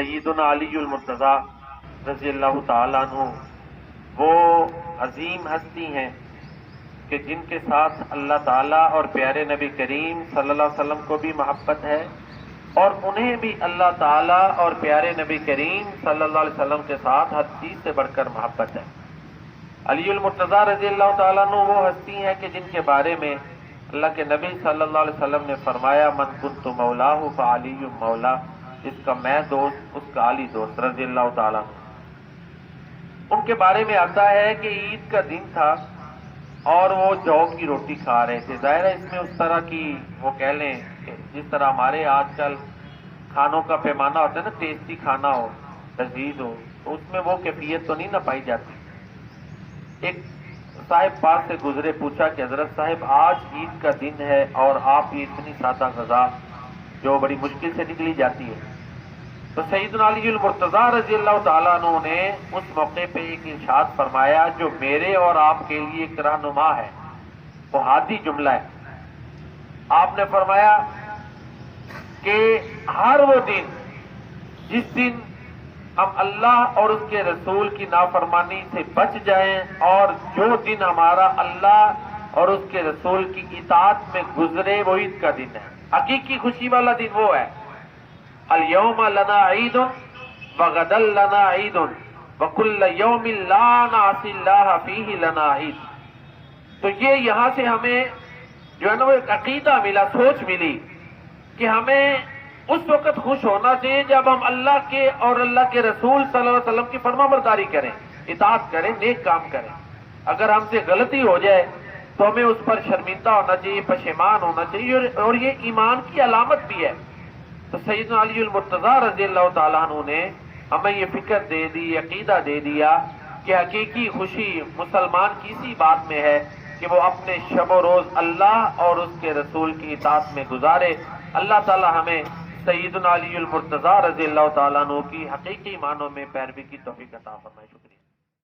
سیدنا علی المرتضیٰ رضی اللہ تعالیٰ عنہ وہ عظیم ہستی ہیں کہ جن کے ساتھ اللہ تعالیٰ اور پیارے نبی کریم صلی اللہ علیہ وسلم کو بھی محبت ہے، اور انہیں بھی اللہ تعالیٰ اور پیارے نبی کریم صلی اللہ علیہ وسلم کے ساتھ ہر چیز سے بڑھ کر محبت ہے۔ علی المرتضیٰ رضی اللہ تعالیٰ عنہ وہ ہستی ہیں کہ جن کے بارے میں اللہ کے نبی صلی اللہ علیہ وسلم نے فرمایا من کنت مولاہ فعلی مولا، جس کا میں دوست اس کا علی دوست رضی اللہ تعالیٰ عنہ۔ ان کے بارے میں آتا ہے کہ عید کا دن تھا اور وہ جو کی روٹی کھا رہے تھے۔ ظاہر ہے اس میں اس طرح کی وہ کہہ لیں کہ جس طرح ہمارے آج کل کھانوں کا پیمانہ ہوتا ہے نا، ٹیسٹی کھانا ہو، لذیذ ہو، تو اس میں وہ کیفیت تو نہیں نہ پائی جاتی۔ ایک صاحب پاس سے گزرے، پوچھا کہ حضرت صاحب آج عید کا دن ہے اور آپ کی اتنی سادہ غذا جو بڑی مشکل سے نکلی جاتی ہے، تو سیدنا علی المرتضیٰ رضی اللہ تعالیٰ عنہ نے اس موقع پہ ایک ارشاد فرمایا جو میرے اور آپ کے لیے ایک رہنما ہے، وہ ہادی جملہ ہے۔ آپ نے فرمایا کہ ہر وہ دن جس دن ہم اللہ اور اس کے رسول کی نافرمانی سے بچ جائیں، اور جو دن ہمارا اللہ اور اس کے رسول کی اطاعت میں گزرے، وہ عید کا دن ہے۔ حقیقی خوشی والا دن وہ ہے، اليوم لنا عید وغدا لنا عید وکل یوم لا نعصی اللہ فیہ لنا عید۔ تو یہ یہاں سے ہمیں جو ہے نا وہ ایک عقیدہ ملا، سوچ ملی کہ ہمیں اس وقت خوش ہونا چاہیے جب ہم اللہ کے اور اللہ کے رسول صلی اللہ علیہ وسلم کی فرما برداری کریں، اطاعت کریں، نیک کام کریں۔ اگر ہم سے غلطی ہو جائے تو ہمیں اس پر شرمندہ ہونا چاہیے، پشیمان ہونا چاہیے، اور یہ ایمان کی علامت بھی ہے۔ تو سیدنا علی المرتضیٰ رضی اللہ تعالیٰ عنہ نے ہمیں یہ فکر دے دی، عقیدہ دے دیا کہ حقیقی خوشی مسلمان کی اسی بات میں ہے کہ وہ اپنے شب و روز اللہ اور اس کے رسول کی اطاعت میں گزارے۔ اللہ تعالیٰ ہمیں سیدنا علی المرتضیٰ رضی اللہ تعالیٰ عنہ کی حقیقی معنوں میں پیروی کی توفیق عطا فرمائے۔ شکریہ۔